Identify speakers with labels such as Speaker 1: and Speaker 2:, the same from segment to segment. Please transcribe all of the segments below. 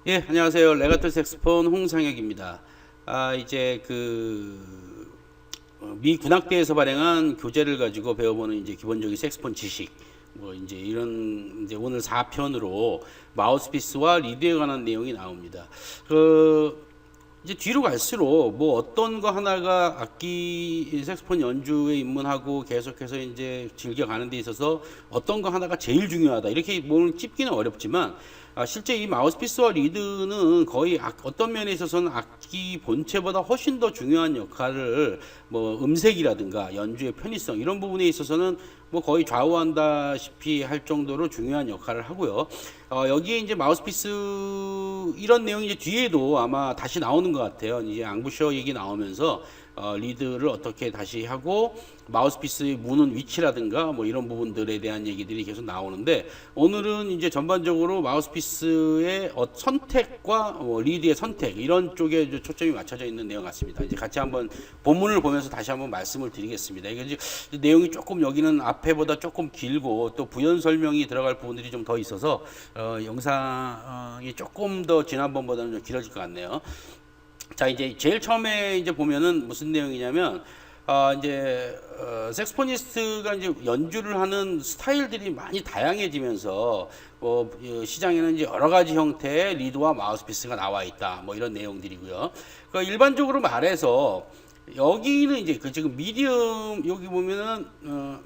Speaker 1: 예, 안녕하세요. 레가토 색스폰 홍상혁입니다. 이제 미 군악대에서 발행한 교재를 가지고 배워보는 이제 기본적인 색스폰 지식, 뭐 이제 이런 이제 오늘 4편으로 마우스피스와 리드에 관한 내용이 나옵니다. 이제 뒤로 갈수록 뭐 어떤 거 하나가 악기 색스폰 연주에 입문하고 계속해서 이제 즐겨가는 데 있어서 어떤 거 하나가 제일 중요하다 이렇게 뭘 찝기는 어렵지만, 실제 이 마우스피스와 리드는 거의 어떤 면에 있어서는 악기 본체보다 훨씬 더 중요한 역할을, 뭐 음색이라든가 연주의 편의성 이런 부분에 있어서는 뭐 거의 좌우한다시피 할 정도로 중요한 역할을 하고요. 여기에 이제 마우스피스 이런 내용이 이제 뒤에도 아마 다시 나오는 것 같아요. 이제 앙부셔 얘기 나오면서 리드를 어떻게 다시 하고 마우스피스의 무는 위치라든가 뭐 이런 부분들에 대한 얘기들이 계속 나오는데, 오늘은 이제 전반적으로 마우스피스의 선택과 리드의 선택 이런 쪽에 초점이 맞춰져 있는 내용 같습니다. 이제 같이 한번 본문을 보면서 다시 한번 말씀을 드리겠습니다. 이게 이제 내용이 조금 여기는 앞에보다 조금 길고 또 부연 설명이 들어갈 부분들이 좀 더 있어서 영상이 조금 더 지난번보다는 좀 길어질 것 같네요. 자, 이제 제일 처음에 이제 보면은 무슨 내용이냐면, 색스포니스트가 이제 연주를 하는 스타일들이 많이 다양해지면서, 시장에는 이제 여러 가지 형태의 리드와 마우스피스가 나와 있다. 뭐 이런 내용들이고요. 그러니까 일반적으로 말해서 여기는 이제 지금 미디엄, 여기 보면은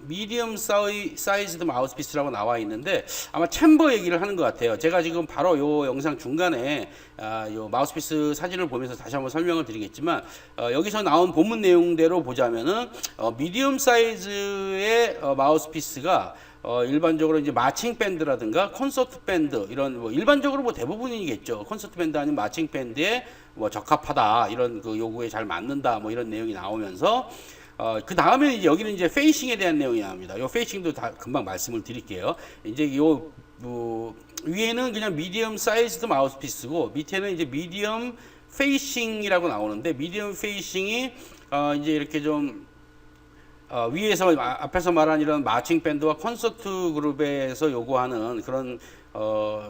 Speaker 1: 미디엄 사이즈드 마우스피스라고 나와 있는데 아마 챔버 얘기를 하는 것 같아요. 제가 지금 바로 요 영상 중간에 요 마우스피스 사진을 보면서 다시 한번 설명을 드리겠지만, 여기서 나온 본문 내용대로 보자면은 미디엄 사이즈의 마우스피스가 일반적으로 이제 마칭 밴드라든가 콘서트 밴드 이런 뭐 일반적으로 뭐 대부분이겠죠. 콘서트 밴드 아니면 마칭 밴드에 뭐 적합하다 이런 그 요구에 잘 맞는다 뭐 이런 내용이 나오면서, 그 다음에 이제 여기는 이제 페이싱에 대한 내용이 나옵니다. 요 페이싱도 다 금방 말씀을 드릴게요. 이제 요 위에는 그냥 미디엄 사이즈드 마우스피스고 밑에는 이제 미디엄 페이싱이라고 나오는데, 미디엄 페이싱이 이제 이렇게 좀 위에서 앞에서 말한 이런 마칭 밴드와 콘서트 그룹에서 요구하는 그런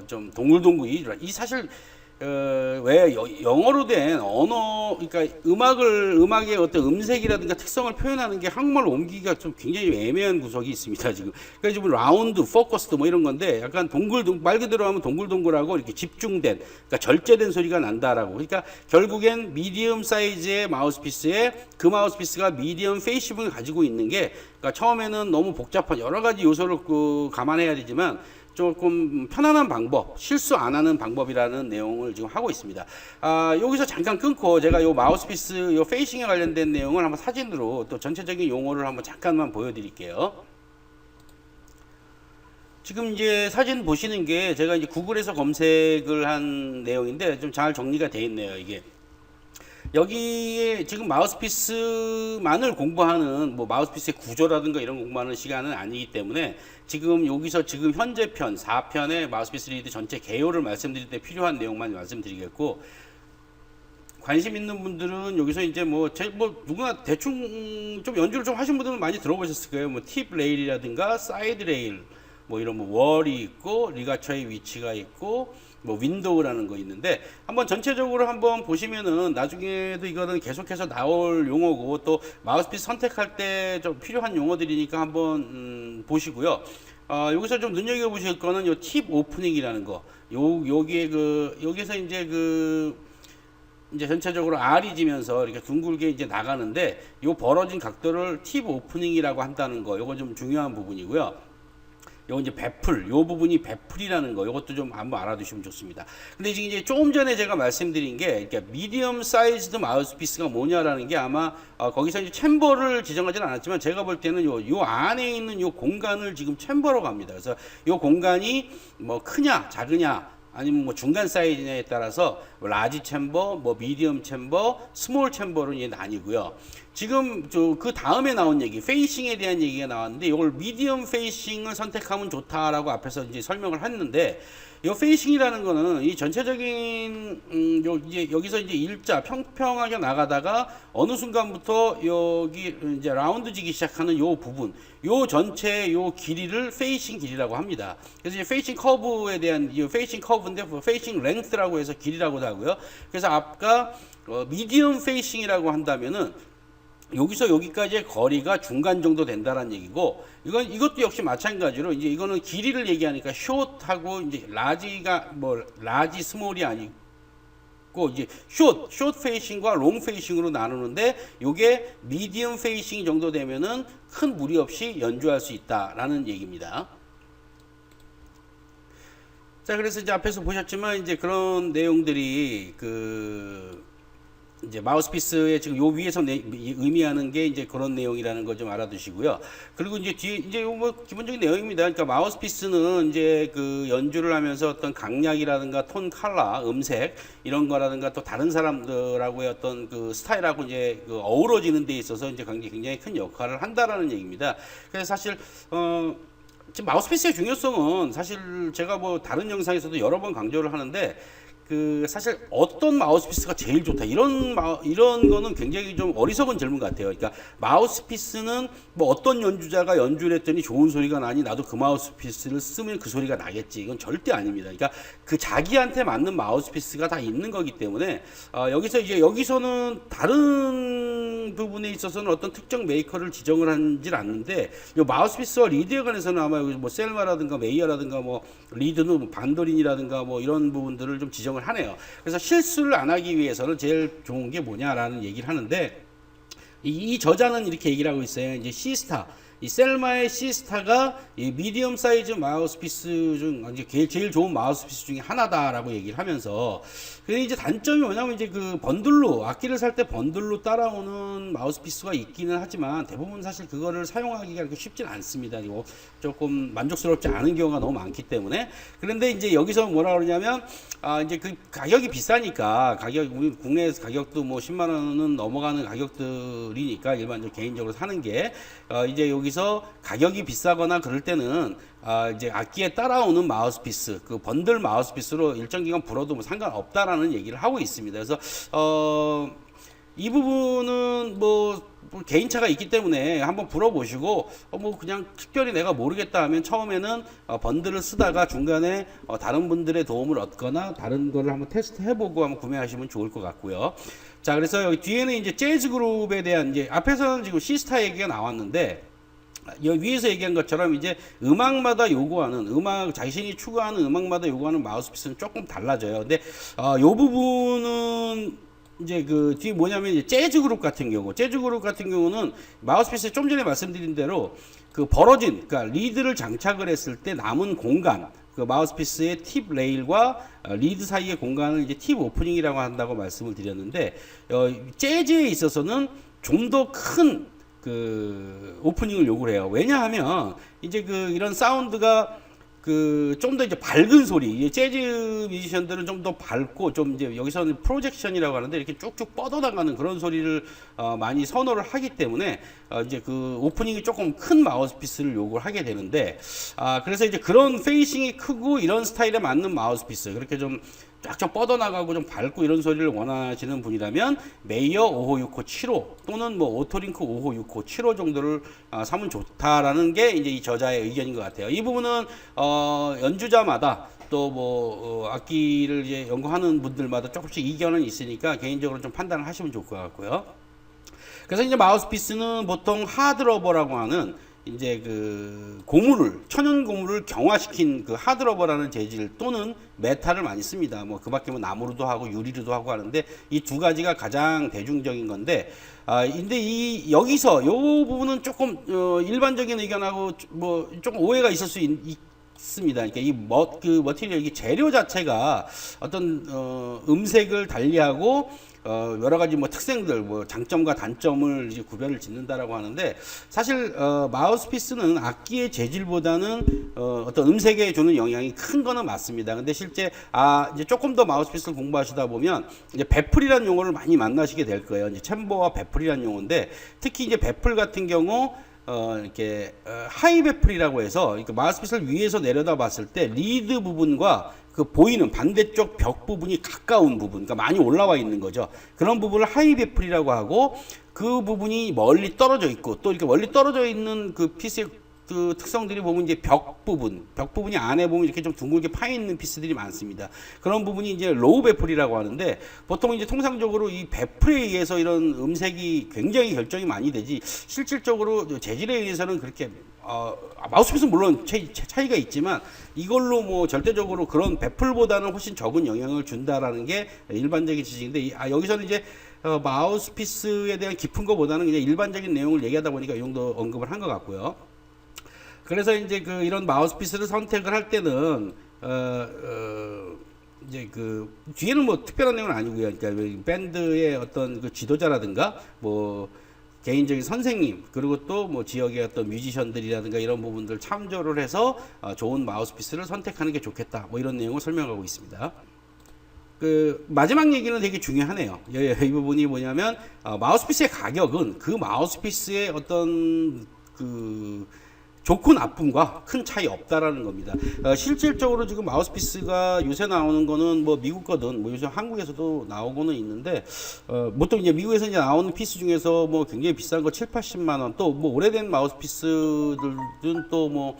Speaker 1: 좀 동글동글 이 사실 왜 영어로 된 언어, 그러니까 음악의 어떤 음색이라든가 특성을 표현하는 게 한국말로 옮기기가 좀 굉장히 애매한 구석이 있습니다 지금. 그러니까 지금 라운드, 포커스드 뭐 이런 건데 약간 말 그대로 하면 동글동글하고 이렇게 집중된, 그러니까 절제된 소리가 난다라고. 그러니까 결국엔 미디엄 사이즈의 마우스피스에 그 마우스피스가 미디엄 페이싱을 가지고 있는 게, 그러니까 처음에는 너무 복잡한 여러 가지 요소를 감안해야 되지만 조금 편안한 방법, 실수 안 하는 방법이라는 내용을 지금 하고 있습니다. 여기서 잠깐 끊고 제가 요 마우스피스, 요 페이싱에 관련된 내용을 한번 사진으로 또 전체적인 용어를 한번 잠깐만 보여드릴게요. 지금 이제 사진 보시는 게 제가 이제 구글에서 검색을 한 내용인데 좀 잘 정리가 되어 있네요, 이게. 여기에 지금 마우스피스만을 공부하는 뭐 마우스피스의 구조라든가 이런 공부하는 시간은 아니기 때문에 지금 여기서 지금 현재 편 4편의 마우스피스 리드 전체 개요를 말씀드릴 때 필요한 내용만 말씀드리겠고, 관심 있는 분들은 여기서 이제 뭐 누구나 대충 좀 연주를 좀 하신 분들은 많이 들어보셨을 거예요. 뭐 팁 레일이라든가 사이드 레일 뭐 이런 뭐 월이 있고 리가처의 위치가 있고 뭐 윈도우라는 거 있는데, 한번 전체적으로 한번 보시면은 나중에도 이거는 계속해서 나올 용어고 또 마우스피스 선택할 때 좀 필요한 용어들이니까 한번 보시고요. 여기서 좀 눈여겨 보실 거는 요 팁 오프닝이라는 거. 여기에 여기서 이제 전체적으로 R이 지면서 이렇게 둥글게 이제 나가는데, 요 벌어진 각도를 팁 오프닝이라고 한다는 거. 요거 좀 중요한 부분이고요. 요거 이제 베풀, 요 부분이 베풀이라는 거, 요것도 좀 한번 알아두시면 좋습니다. 근데 지금 이제 조금 전에 제가 말씀드린 게, 그러니까 미디엄 사이즈드 마우스피스가 뭐냐라는 게 아마 거기서 이제 챔버를 지정하지는 않았지만 제가 볼 때는 요 안에 있는 요 공간을 지금 챔버로 갑니다. 그래서 요 공간이 뭐 크냐, 작으냐, 아니면 뭐 중간 사이즈냐에 따라서 라지 챔버, 뭐 미디엄 챔버, 스몰 챔버로 이제 나뉘고요. 지금 그 다음에 나온 얘기, 페이싱에 대한 얘기가 나왔는데 이걸 미디엄 페이싱을 선택하면 좋다라고 앞에서 이제 설명을 했는데 이 페이싱이라는 거는 이 전체적인 이제 여기서 이제 일자 평평하게 나가다가 어느 순간부터 여기 이제 라운드지기 시작하는 요 부분, 요 전체 요 길이를 페이싱 길이라고 합니다. 그래서 이제 페이싱 커브에 대한 이 페이싱 커브인데 페이싱 랭스라고 해서 길이라고도 하고요. 그래서 아까 미디엄 페이싱이라고 한다면은 여기서 여기까지의 거리가 중간 정도 된다는 얘기고, 이것도 역시 마찬가지로 이제 이거는 길이를 얘기하니까 숏하고 이제 라지가 뭐 라지 스몰이 아니고 이제 숏 페이싱과 롱 페이싱으로 나누는데, 요게 미디엄 페이싱 정도 되면은 큰 무리 없이 연주할 수 있다라는 얘기입니다. 자, 그래서 이제 앞에서 보셨지만 이제 그런 내용들이 이제 마우스피스의 지금 요 위에서 의미하는 게 이제 그런 내용이라는 거 좀 알아두시고요. 그리고 이제 뒤에 이제 요 뭐 기본적인 내용입니다. 그러니까 마우스피스는 이제 연주를 하면서 어떤 강약이라든가 톤 컬러, 음색 이런 거라든가 또 다른 사람들하고의 어떤 스타일하고 이제 어우러지는 데 있어서 이제 굉장히 큰 역할을 한다라는 얘기입니다. 그래서 사실 지금 마우스피스의 중요성은 사실 제가 뭐 다른 영상에서도 여러 번 강조를 하는데, 사실 어떤 마우스피스가 제일 좋다 이런 거는 굉장히 좀 어리석은 질문 같아요. 그러니까 마우스피스는 뭐 어떤 연주자가 연주를 했더니 좋은 소리가 나니 나도 그 마우스피스를 쓰면 그 소리가 나겠지, 이건 절대 아닙니다. 그러니까 자기한테 맞는 마우스피스가 다 있는 거기 때문에 여기서는 다른 부분에 있어서는 어떤 특정 메이커를 지정을 하질 않는데, 이 마우스피스와 리드에 관해서는 아마 뭐 셀마라든가 메이어라든가 뭐 리드는 반도린이라든가 뭐 이런 부분들을 좀 지정을 하네요. 그래서 실수를 안 하기 위해서는 제일 좋은 게 뭐냐라는 얘기를 하는데, 이 저자는 이렇게 얘기를 하고 있어요. 이제 C스타, 이 셀마의 C스타가 이 미디엄 사이즈 마우스피스 중 이제 제일 좋은 마우스피스 중에 하나다라고 얘기를 하면서, 근데 이제 단점이 뭐냐면 이제 번들로 악기를 살 때 번들로 따라오는 마우스피스가 있기는 하지만 대부분 사실 그거를 사용하기가 그렇게 쉽진 않습니다. 그리고 조금 만족스럽지 않은 경우가 너무 많기 때문에. 그런데 이제 여기서 뭐라 그러냐면 이제 가격이 비싸니까, 우리 국내에서 가격도 뭐 10만 원은 넘어가는 가격들이니까 일반적으로 개인적으로 사는 게, 이제 여기서 가격이 비싸거나 그럴 때는 이제 악기에 따라오는 마우스피스, 번들 마우스피스로 일정 기간 불어도 뭐 상관없다라는 얘기를 하고 있습니다. 그래서 이 부분은 뭐 개인차가 있기 때문에 한번 불어보시고, 뭐 그냥 특별히 내가 모르겠다 하면 처음에는 번들을 쓰다가 중간에 다른 분들의 도움을 얻거나 다른 거를 한번 테스트 해보고 한번 구매하시면 좋을 것 같고요. 자, 그래서 여기 뒤에는 이제 재즈 그룹에 대한, 이제 앞에서는 지금 C스타 얘기가 나왔는데, 여기 위에서 얘기한 것처럼 이제 음악마다 요구하는, 자신이 추구하는 음악마다 요구하는 마우스피스는 조금 달라져요. 근데 요 부분은 이제 뒤에 뭐냐면 이제 재즈 그룹 같은 경우는 마우스피스 좀 전에 말씀드린 대로 벌어진, 그러니까 리드를 장착을 했을 때 남은 공간, 마우스피스의 팁 레일과 리드 사이의 공간을 이제 팁 오프닝이라고 한다고 말씀을 드렸는데, 재즈에 있어서는 좀 더 큰 오프닝을 요구를 해요. 왜냐하면 이제 이런 사운드가 좀 더 이제 밝은 소리, 재즈 뮤지션들은 좀 더 밝고, 좀 이제 여기서는 프로젝션이라고 하는데 이렇게 쭉쭉 뻗어나가는 그런 소리를 많이 선호를 하기 때문에 이제 오프닝이 조금 큰 마우스피스를 요구를 하게 되는데, 그래서 이제 그런 페이싱이 크고 이런 스타일에 맞는 마우스피스, 그렇게 좀 쫙쫙 뻗어나가고 좀 밝고 이런 소리를 원하시는 분이라면 메이어 5565 7호 또는 뭐 오토링크 5565 7호 정도를 사면 좋다라는 게 이제 이 저자의 의견인 것 같아요. 이 부분은 연주자마다 또 뭐 악기를 이제 연구하는 분들마다 조금씩 이견은 있으니까 개인적으로 좀 판단을 하시면 좋을 것 같고요. 그래서 이제 마우스피스는 보통 하드러버라고 하는 이제 천연 고무를 경화시킨 하드러버라는 재질 또는 메탈을 많이 씁니다. 뭐 그밖에 뭐 나무로도 하고 유리로도 하고 하는데, 이 두 가지가 가장 대중적인 건데, 근데 여기서 요 부분은 조금 일반적인 의견하고 뭐 조금 오해가 있을 수 같습니다. 그러니까 그 머티리얼, 이 재료 자체가 어떤 음색을 달리하고 여러 가지 뭐 특성들, 뭐 장점과 단점을 이제 구별을 짓는다라고 하는데, 사실 마우스피스는 악기의 재질보다는 어떤 음색에 주는 영향이 큰 거는 맞습니다. 근데 실제 이제 조금 더 마우스피스를 공부하시다 보면 이제 베풀이라는 용어를 많이 만나시게 될 거예요. 이제 챔버와 베풀이라는 용어인데, 특히 이제 베풀 같은 경우 이렇게 하이 베풀이라고 해서 이렇게 마우스피스를 위에서 내려다 봤을 때 리드 부분과 그 보이는 반대쪽 벽 부분이 가까운 부분, 그러니까 많이 올라와 있는 거죠. 그런 부분을 하이 베풀이라고 하고, 그 부분이 멀리 떨어져 있고, 또 이렇게 멀리 떨어져 있는 그 피스의 그 특성들이 보면 이제 벽 부분이 안에 보면 이렇게 좀 둥글게 파 있는 피스들이 많습니다. 그런 부분이 이제 로우 베풀이라고 하는데, 보통 이제 통상적으로 이 베풀에 의해서 이런 음색이 굉장히 결정이 많이 되지, 실질적으로 재질에 의해서는 그렇게 마우스피스는 물론 차이가 있지만 이걸로 뭐 절대적으로 그런 베풀보다는 훨씬 적은 영향을 준다라는 게 일반적인 지식인데, 여기서는 이제 마우스피스에 대한 깊은 것보다는 그냥 일반적인 내용을 얘기하다 보니까 이 정도 언급을 한 것 같고요. 그래서 이제 이런 마우스피스를 선택을 할 때는 이제 뒤에는 뭐 특별한 내용은 아니고요. 그러니까 밴드의 어떤 그 지도자라든가 뭐 개인적인 선생님, 그리고 또 뭐 지역의 어떤 뮤지션들이라든가 이런 부분들 참조를 해서 좋은 마우스피스를 선택하는 게 좋겠다, 뭐 이런 내용을 설명하고 있습니다. 마지막 얘기는 되게 중요하네요. 이 부분이 뭐냐면, 마우스피스의 가격은 그 마우스피스의 어떤 좋고 나쁨과 큰 차이 없다라는 겁니다. 실질적으로 지금 마우스피스가 요새 나오는 거는 뭐 미국 거든 뭐 요새 한국에서도 나오고는 있는데, 보통 이제 미국에서 이제 나오는 피스 중에서 뭐 굉장히 비싼 거 7, 80만 원, 또 뭐 오래된 마우스피스들은 또 뭐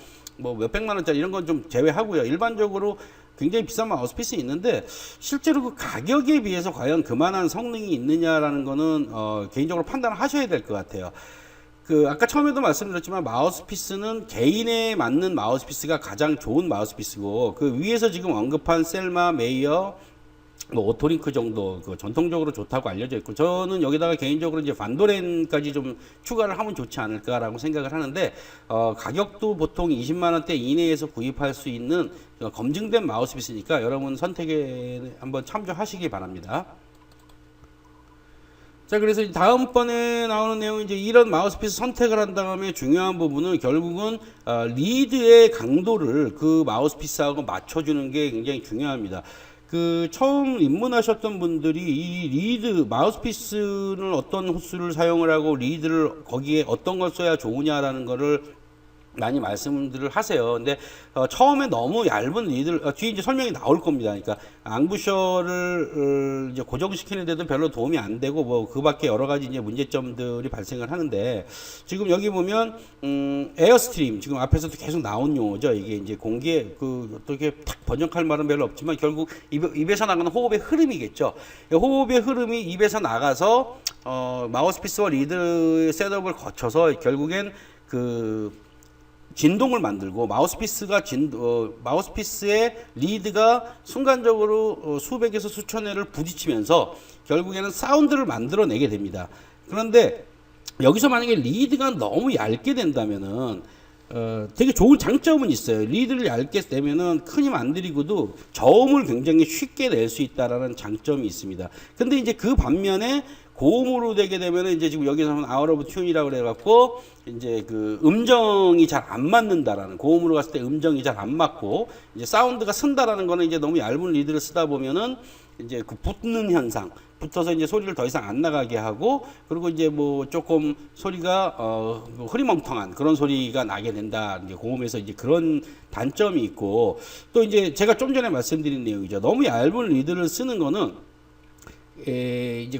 Speaker 1: 몇백만 원짜리 이런 건 좀 제외하고요. 일반적으로 굉장히 비싼 마우스피스 있는데, 실제로 그 가격에 비해서 과연 그만한 성능이 있느냐라는 거는 개인적으로 판단을 하셔야 될 것 같아요. 아까 처음에도 말씀드렸지만 마우스피스는 개인에 맞는 마우스피스가 가장 좋은 마우스피스고, 그 위에서 지금 언급한 셀마, 메이어, 뭐 오토링크 정도 전통적으로 좋다고 알려져 있고, 저는 여기다가 개인적으로 이제 반도렌까지 좀 추가를 하면 좋지 않을까라고 생각을 하는데, 가격도 보통 20만 원대 이내에서 구입할 수 있는 검증된 마우스피스니까 여러분 선택에 한번 참조하시기 바랍니다. 자, 그래서 다음번에 나오는 내용은 이제 이런 마우스피스 선택을 한 다음에 중요한 부분은 결국은 리드의 강도를 그 마우스피스하고 맞춰주는 게 굉장히 중요합니다. 처음 입문하셨던 분들이 이 리드 마우스피스는 어떤 호스를 사용을 하고 리드를 거기에 어떤 걸 써야 좋으냐라는 거를 많이 말씀들을 하세요. 근데 처음에 너무 얇은 리드를 뒤에 이제 설명이 나올 겁니다. 그러니까 앙부셔를 이제 고정시키는데도 별로 도움이 안 되고 뭐 그밖에 여러 가지 이제 문제점들이 발생을 하는데, 지금 여기 보면 에어스트림, 지금 앞에서도 계속 나온 용어죠. 이게 이제 공기에 어떻게 탁 번역할 말은 별로 없지만 결국 입에서 나가는 호흡의 흐름이겠죠. 호흡의 흐름이 입에서 나가서 마우스피스와 리드 셋업을 거쳐서 결국엔 진동을 만들고, 마우스피스의 리드가 순간적으로 수백에서 수천 회를 부딪히면서 결국에는 사운드를 만들어내게 됩니다. 그런데 여기서 만약에 리드가 너무 얇게 된다면은 되게 좋은 장점은 있어요. 리드를 얇게 내면은 큰 힘 안 들이고도 저음을 굉장히 쉽게 낼 수 있다라는 장점이 있습니다. 근데 이제 그 반면에 고음으로 되게 되면은 이제 지금 여기서는 아웃 오브 튠이라고 그래갖고 이제 음정이 잘 안 맞는다라는, 고음으로 갔을 때 음정이 잘 안 맞고 이제 사운드가 쓴다라는 거는 이제 너무 얇은 리드를 쓰다 보면은 이제 붙는 현상, 붙어서 이제 소리를 더 이상 안 나가게 하고, 그리고 이제 뭐 조금 소리가 흐리멍텅한 그런 소리가 나게 된다. 이제 고음에서 이제 그런 단점이 있고, 또 이제 제가 좀 전에 말씀드린 내용이죠. 너무 얇은 리드를 쓰는 거는 이제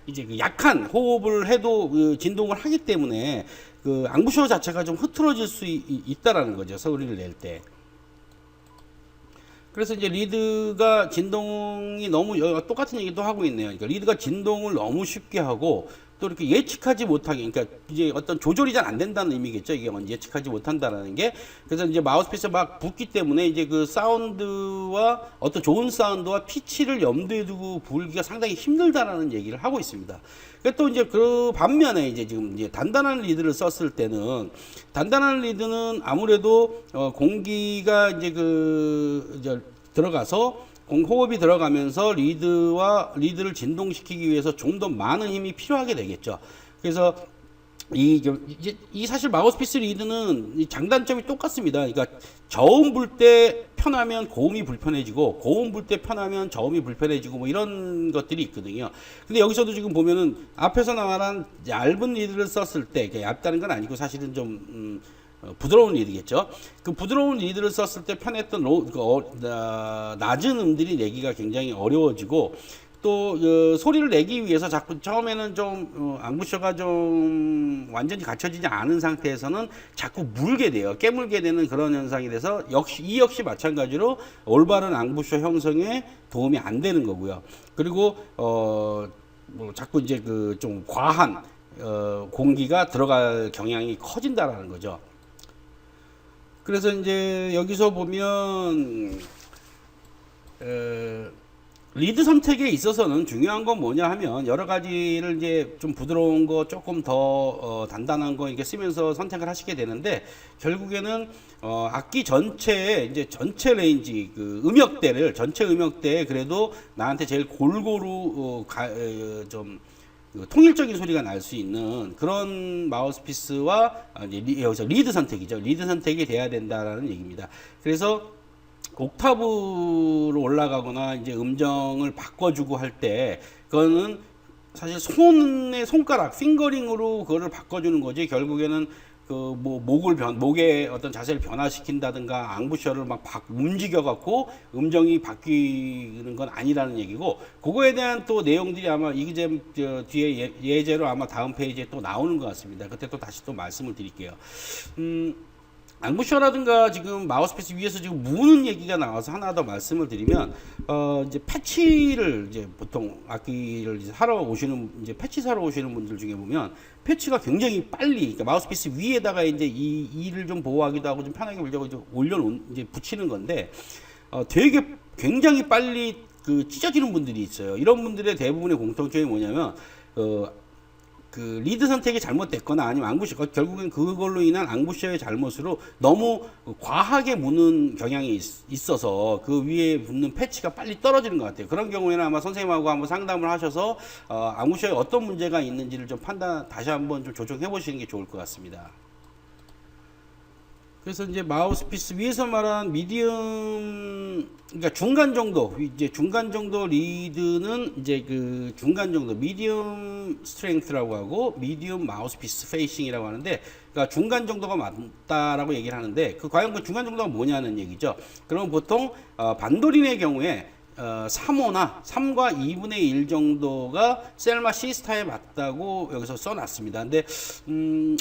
Speaker 1: 이제 약한 호흡을 해도 진동을 하기 때문에 앙부셔 자체가 좀 흐트러질 수 있다라는 거죠. 소리를 낼 때. 그래서 이제 리드가 진동이 너무, 똑같은 얘기도 하고 있네요. 그러니까 리드가 진동을 너무 쉽게 하고, 또 이렇게 예측하지 못하게, 그러니까 이제 어떤 조절이 잘 안 된다는 의미겠죠. 이게 예측하지 못한다라는 게. 그래서 이제 마우스피스 막 붓기 때문에 이제 그 사운드와 어떤 좋은 사운드와 피치를 염두에 두고 불기가 상당히 힘들다라는 얘기를 하고 있습니다. 또 이제 그 반면에 이제 지금 이제 단단한 리드를 썼을 때는, 단단한 리드는 아무래도 공기가 이제 이제 들어가서 호흡이 들어가면서 리드를 진동시키기 위해서 좀 더 많은 힘이 필요하게 되겠죠. 그래서 이 사실 마우스피스 리드는 이 장단점이 똑같습니다. 그러니까 저음 불 때 편하면 고음이 불편해지고, 고음 불 때 편하면 저음이 불편해지고, 뭐 이런 것들이 있거든요. 근데 여기서도 지금 보면은 앞에서 말한 얇은 리드를 썼을 때, 얇다는 건 아니고 사실은 좀 부드러운 리드겠죠. 그 부드러운 리드를 썼을 때 편했던 낮은 음들이 내기가 굉장히 어려워지고, 또 소리를 내기 위해서 자꾸 처음에는 좀 앙부셔가 좀 완전히 갖춰지지 않은 상태에서는 자꾸 물게 돼요. 깨물게 되는 그런 현상이 돼서 이 역시 마찬가지로 올바른 앙부셔 형성에 도움이 안 되는 거고요. 그리고 뭐 자꾸 이제 그 좀 과한 공기가 들어갈 경향이 커진다라는 거죠. 그래서 이제 여기서 보면 리드 선택에 있어서는 중요한 건 뭐냐 하면, 여러 가지를 이제 좀 부드러운 거, 조금 더 단단한 거 이렇게 쓰면서 선택을 하시게 되는데, 결국에는 악기 전체에 이제 전체 레인지 그 음역대를, 전체 음역대에 그래도 나한테 제일 골고루 좀 통일적인 소리가 날 수 있는 그런 마우스피스와 여기서 리드 선택이죠. 리드 선택이 돼야 된다라는 얘기입니다. 그래서 옥타브로 올라가거나 이제 음정을 바꿔주고 할 때, 그거는 사실 손가락, 핑거링으로 그거를 바꿔주는 거지, 결국에는 목의 어떤 자세를 변화시킨다든가 앙부셔를 막 움직여갖고 음정이 바뀌는 건 아니라는 얘기고, 그거에 대한 또 내용들이 아마 이그잼 뒤에 예제로 아마 다음 페이지에 또 나오는 것 같습니다. 그때 또 다시 또 말씀을 드릴게요. 앙부셔라든가 지금 마우스피스 위에서 지금 무는 얘기가 나와서 하나 더 말씀을 드리면, 이제 패치를 이제 보통 악기를 이제 패치 사러 오시는 분들 중에 보면, 패치가 굉장히 빨리, 그러니까 마우스피스 위에다가 이제 이를 좀 보호하기도 하고 좀 편하게 불려고 이제 붙이는 건데, 되게 굉장히 빨리 찢어지는 분들이 있어요. 이런 분들의 대부분의 공통점이 뭐냐면, 그 리드 선택이 잘못됐거나 아니면 앙부셔, 결국엔 그걸로 인한 앙부셔의 잘못으로 너무 과하게 무는 경향이 있어서 그 위에 붙는 패치가 빨리 떨어지는 것 같아요. 그런 경우에는 아마 선생님하고 한번 상담을 하셔서 앙부셔에 어떤 문제가 있는지를 좀 다시 한번 좀 조정해 보시는 게 좋을 것 같습니다. 그래서 이제 마우스피스 위에서 말한 미디엄, 그러니까 중간 정도, 이제 중간 정도 리드는 이제 그 중간 정도 미디엄 스트렝스라고 하고 미디엄 마우스피스 페이싱이라고 하는데, 그러니까 중간 정도가 맞다라고 얘기를 하는데, 과연 그 중간 정도가 뭐냐는 얘기죠. 그럼 보통 반도린의 경우에 3호나 3과 2분의 1 정도가 셀마 시스타에 맞다고 여기서 써놨습니다. 근데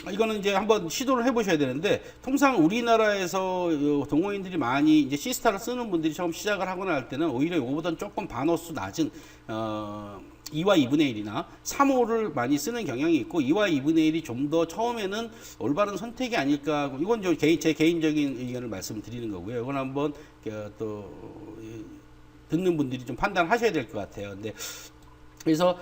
Speaker 1: 이거는 이제 한번 시도를 해보셔야 되는데, 통상 우리나라에서 동호인들이 많이 이제 시스타를 쓰는 분들이 처음 시작을 하거나 할 때는 오히려 이거보다는 조금 반호수 낮은 2와 2분의 1이나 3호를 많이 쓰는 경향이 있고, 2와 2분의 1이 좀 더 처음에는 올바른 선택이 아닐까 하고, 이건 제 개인적인 의견을 말씀드리는 거고요. 이건 한번 또 듣는 분들이 좀 판단하셔야 될 것 같아요. 근데 그래서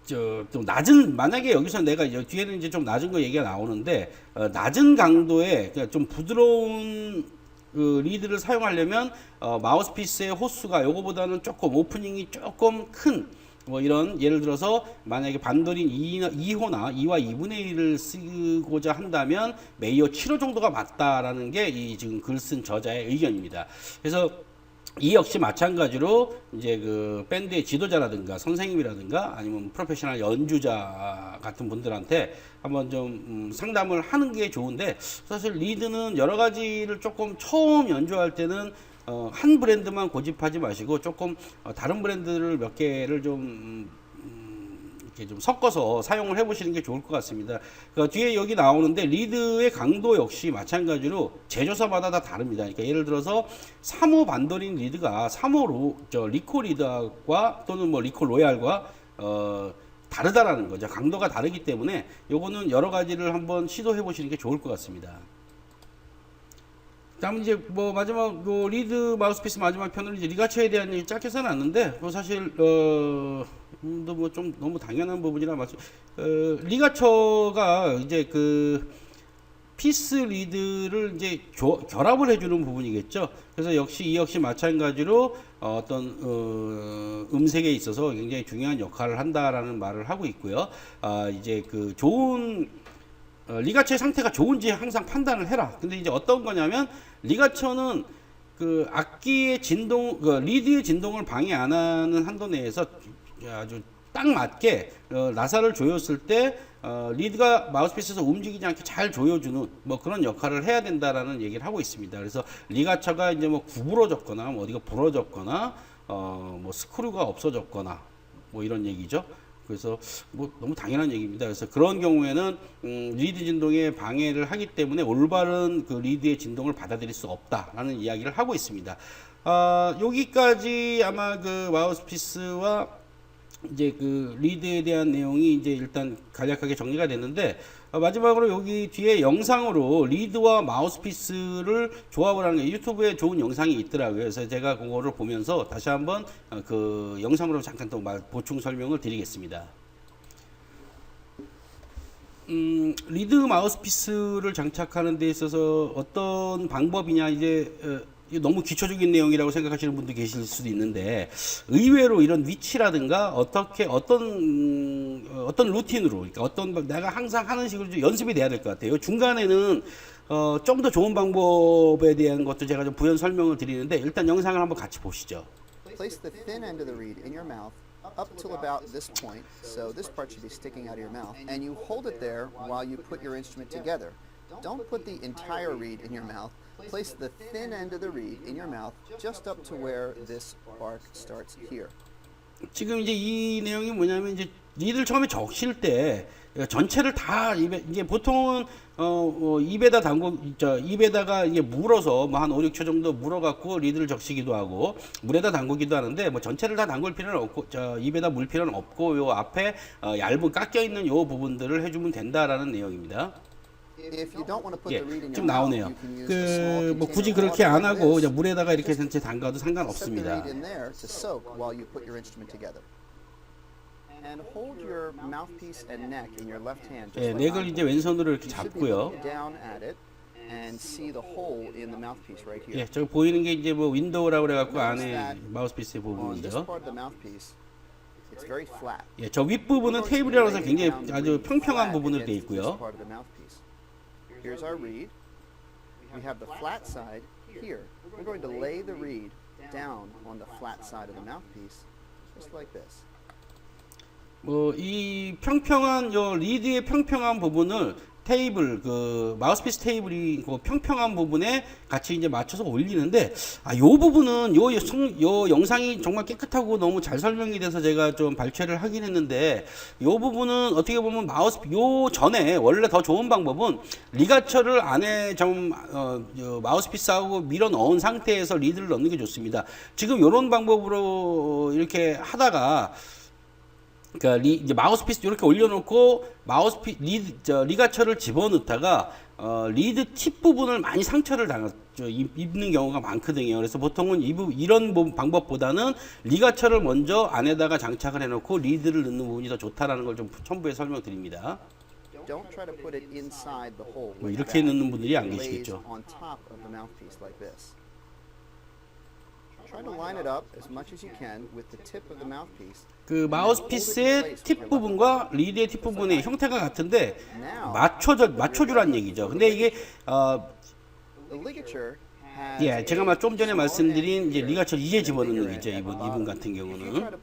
Speaker 1: 좀 낮은, 만약에 여기서 내가 뒤에는 이제 좀 낮은 거 얘기가 나오는데, 낮은 강도의 그러니까 좀 부드러운 리드를 사용하려면 마우스피스의 호수가 요거보다는 조금 오프닝이 조금 큰, 뭐 이런, 예를 들어서 만약에 반도린 2호나 2와 2분의 1을 쓰고자 한다면 메이어 7호 정도가 맞다라는 게 이 지금 글 쓴 저자의 의견입니다. 그래서 이 역시 마찬가지로 이제 그 밴드의 지도자라든가 선생님이라든가 아니면 프로페셔널 연주자 같은 분들한테 한번 좀 상담을 하는 게 좋은데, 사실 리드는 여러 가지를 조금 처음 연주할 때는 한 브랜드만 고집하지 마시고 조금 다른 브랜드를 몇 개를 좀 이렇게 좀 섞어서 사용을 해보시는 게 좋을 것 같습니다. 뒤에 여기 나오는데, 리드의 강도 역시 마찬가지로 제조사마다 다 다릅니다. 그러니까 예를 들어서 3호 반도린 리드가 3호 리코 리드와 또는 뭐 리코 로얄과 다르다라는 거죠. 강도가 다르기 때문에 요거는 여러 가지를 한번 시도해 보시는 게 좋을 것 같습니다. 다음 이제 뭐 마지막 리드 마우스피스 마지막 편으로 이제 리가처에 대한 얘기 짧게 써놨는데 사실 뭐 좀 너무 당연한 부분이라 리가처가 이제 그 피스 리드를 이제 결합을 해주는 부분이겠죠. 그래서 이 역시 마찬가지로 어떤 음색에 있어서 굉장히 중요한 역할을 한다라는 말을 하고 있고요. 이제 그 좋은 리가처의 상태가 좋은지 항상 판단을 해라. 근데 이제 어떤 거냐면 리가처는 그 악기의 진동, 리드의 진동을 방해 안 하는 한도 내에서 아주 딱 맞게 나사를 조였을 때 리드가 마우스피스에서 움직이지 않게 잘 조여주는 뭐 그런 역할을 해야 된다라는 얘기를 하고 있습니다. 그래서 리가처가 이제 뭐 구부러졌거나 뭐 어디가 부러졌거나 뭐 스크류가 없어졌거나 뭐 이런 얘기죠. 그래서 뭐 너무 당연한 얘기입니다. 그래서 그런 경우에는 리드 진동에 방해를 하기 때문에 올바른 그 리드의 진동을 받아들일 수 없다라는 이야기를 하고 있습니다. 여기까지 아마 그 마우스피스와 이제 그 리드에 대한 내용이 이제 일단 간략하게 정리가 됐는데 마지막으로 여기 뒤에 영상으로 리드와 마우스피스를 조합을 하는 유튜브에 좋은 영상이 있더라고요. 그래서 제가 그거를 보면서 다시 한번 그 영상으로 잠깐 또 보충 설명을 드리겠습니다. 리드 마우스피스를 장착하는 데 있어서 어떤 방법이냐 이제 너무 기초적인 내용이라고 생각하시는 분도 계실 수도 있는데 의외로 이런 위치라든가 어떤 루틴으로 그러니까 내가 항상 하는 식으로 좀 연습이 돼야 될 것 같아요. 중간에는 좀 더 좋은 방법에 대한 것도 제가 좀 부연 설명을 드리는데 일단 영상을 한번 같이 보시죠.
Speaker 2: Place the thin end of the reed in your mouth up till about this point, so this part should be sticking out of your mouth, and you hold it there while you put your instrument together. Don't put the entire reed in your mouth. Place the thin end of the reed in your mouth just up to where this bark starts here.
Speaker 1: 지금 이제 이 내용이 뭐냐면 이제 리드를 처음에 적실 때 전체를 다 이제 보통은 입에다 입에다가 이게 물어서 뭐 한 5, 6초 정도 물어 갖고 리드를 적시기도 하고 물에다 담그기도 하는데 뭐 전체를 다 담글 필요는 없고 입에다 물 필요는 없고 요 앞에 얇은 깎여 있는 요 부분들을 해주면 된다라는 내용입니다. 좀 나오네요. 뭐 굳이 그렇게 안 하고 그냥 물에다가 이렇게 전체 담가도 상관없습니다. 넥을 이제 왼손으로 이렇게 잡고요. 저기 보이는 게 이제 뭐 윈도우라고 그래갖고 안에 마우스피스의 부분이죠. 저 윗부분은 테이블이라서 굉장히 아주 평평한 부분으로 되어 있고요.
Speaker 2: Here's our reed. We have the flat side here. We're going to lay the reed down on the flat side of the mouthpiece, just like this.
Speaker 1: 이 평평한 리드의 평평한 부분을 테이블 마우스피스 테이블이 그 평평한 부분에 같이 이제 맞춰서 올리는데 요 부분은 요 영상이 정말 깨끗하고 너무 잘 설명이 돼서 제가 좀 발췌를 하긴 했는데 요 부분은 어떻게 보면 요 전에 원래 더 좋은 방법은 리가처를 안에 좀 마우스피스하고 밀어 넣은 상태에서 리드를 넣는 게 좋습니다. 지금 요런 방법으로 이렇게 하다가 그러니까 이제 마우스피스 이렇게 올려놓고 리가처를 집어넣다가 리드 팁 부분을 많이 상처를 입는 경우가 많거든요. 그래서 보통은 이런 방법보다는 리가처를 먼저 안에다가 장착을 해놓고 리드를 넣는 부분이 더 좋다라는 걸 좀 첨부해 설명드립니다. 뭐 이렇게 넣는 분들이 안 계시겠죠. 그 마우스피스의 팁 부분과 리드의 팁 부분의 형태가 같은데 맞춰주란 얘기죠. 근데 이게 제가 좀 전에 말씀드린 이제 리가처 이제 집어넣는 거죠. 이분 같은 경우는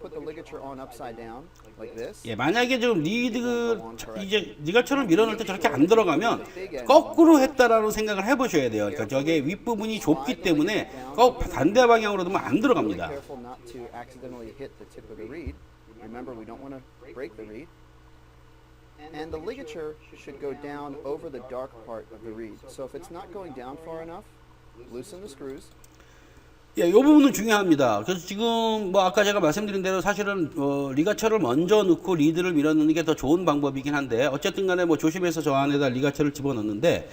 Speaker 1: 만약에 좀 리가처를 밀어넣을 때 저렇게 안 들어가면 거꾸로 했다라는 생각을 해보셔야 돼요. 그러니까 저게 윗부분이 좁기 때문에 꼭 반대 방향으로 넣으면 안 들어갑니다.
Speaker 2: And the ligature should go down over the dark part of the reed. So if it's not going down far enough, loosen the screws.
Speaker 1: 예, 이 부분은 중요합니다. 그래서 지금 뭐 아까 제가 말씀드린 대로 사실은 리가처를 먼저 넣고 리드를 밀어넣는 게 더 좋은 방법이긴 한데 어쨌든 간에 뭐 조심해서 저 안에다 리가처를 집어넣는데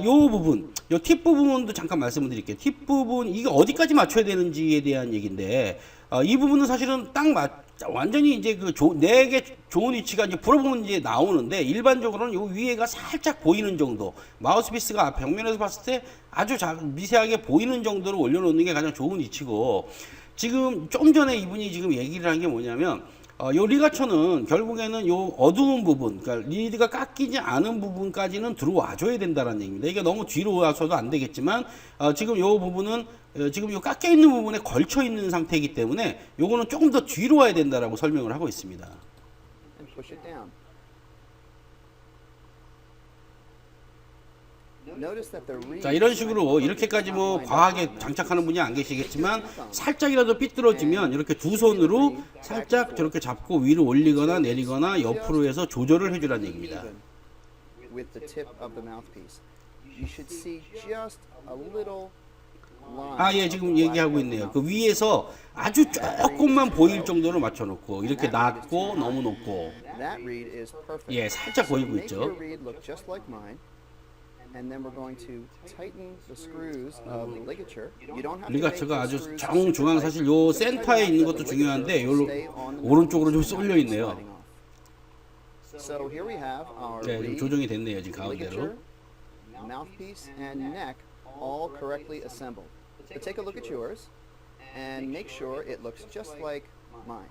Speaker 1: 요 부분, 요 팁 부분도 잠깐 말씀을 드릴게요. 팁 부분 이게 어디까지 맞춰야 되는지에 대한 얘기인데 이 부분은 사실은 완전히 이제 내게 좋은 위치가 이제 불어보면 이제 나오는데 일반적으로는 요 위에가 살짝 보이는 정도 마우스피스가 벽면에서 봤을 때 아주 미세하게 보이는 정도로 올려놓는 게 가장 좋은 위치고 지금 좀 전에 이분이 지금 얘기를 한 게 뭐냐면 요 리가처는 결국에는 요 어두운 부분, 그러니까 리드가 깎이지 않은 부분까지는 들어와 줘야 된다는 얘기입니다. 이게 너무 뒤로 와서도 안 되겠지만 지금 요 부분은 지금 요 깎여 있는 부분에 걸쳐 있는 상태이기 때문에 요거는 조금 더 뒤로 와야 된다라고 설명을 하고 있습니다.
Speaker 2: And push it down. Notice that the reed
Speaker 1: 자, 이런 식으로 이렇게까지 뭐 과하게 장착하는 분이 안 계시겠지만 살짝이라도 삐뚤어지면 이렇게 두 손으로 살짝 저렇게 잡고 위로 올리거나 내리거나 옆으로 해서 조절을 해주라는 얘기입니다.
Speaker 2: with the tip of the mouthpiece. You should see just a little line.
Speaker 1: 예, 지금 얘기하고 있네요. 그 위에서 아주 조금만 보일 정도로 맞춰놓고 이렇게 낮고 너무 높고
Speaker 2: That reed is perfect.
Speaker 1: 예, 살짝 보이고
Speaker 2: Make
Speaker 1: 있죠.
Speaker 2: your reed look just like mine. And then we're going to tighten the screws of the ligature. You don't have to make
Speaker 1: 리가처가
Speaker 2: the
Speaker 1: 아주
Speaker 2: screws
Speaker 1: 정중앙
Speaker 2: super
Speaker 1: 사실
Speaker 2: tight.
Speaker 1: 요
Speaker 2: Just tighten
Speaker 1: 센터에
Speaker 2: enough
Speaker 1: 있는
Speaker 2: that
Speaker 1: 것도
Speaker 2: the
Speaker 1: 중요한데
Speaker 2: ligature
Speaker 1: 요
Speaker 2: will stay on the
Speaker 1: 오른쪽으로 좀
Speaker 2: mouthpiece
Speaker 1: 쏠려
Speaker 2: without
Speaker 1: 있네요.
Speaker 2: sliding off. So here we have our
Speaker 1: 네, 좀
Speaker 2: reed,
Speaker 1: 조정이 됐네요 지금
Speaker 2: ligature,
Speaker 1: 가운데로.
Speaker 2: mouthpiece, and neck all correctly assembled. So take a look at yours and make sure it looks just like mine.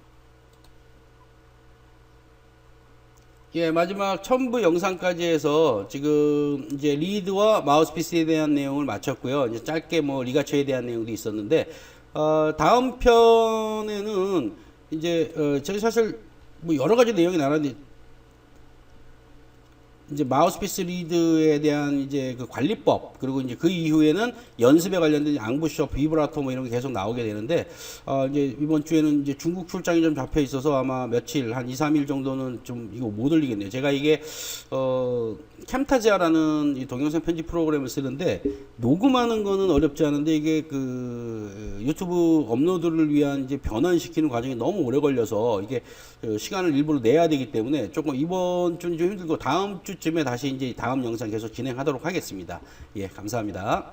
Speaker 1: 예, 마지막 첨부 영상까지 해서 지금 이제 리드와 마우스피스에 대한 내용을 마쳤고요. 이제 짧게 뭐 리가처에 대한 내용도 있었는데 다음 편에는 이제 저희 사실 뭐 여러 가지 내용이 나왔는데 이제 마우스피스 리드에 대한 이제 그 관리법 그리고 이제 그 이후에는 연습에 관련된 앙부셔, 비브라토 뭐 이런 게 계속 나오게 되는데 이제 이번 주에는 이제 중국 출장이 좀 잡혀 있어서 아마 며칠 한 2, 3일 정도는 좀 이거 못 올리겠네요. 제가 이게 캠타지아라는 이 동영상 편집 프로그램을 쓰는데 녹음하는 거는 어렵지 않은데 이게 그 유튜브 업로드를 위한 이제 변환시키는 과정이 너무 오래 걸려서 이게 시간을 일부러 내야 되기 때문에 조금 이번 주는 좀 힘들고 다음 주쯤에 다시 이제 다음 영상 계속 진행하도록 하겠습니다. 예, 감사합니다.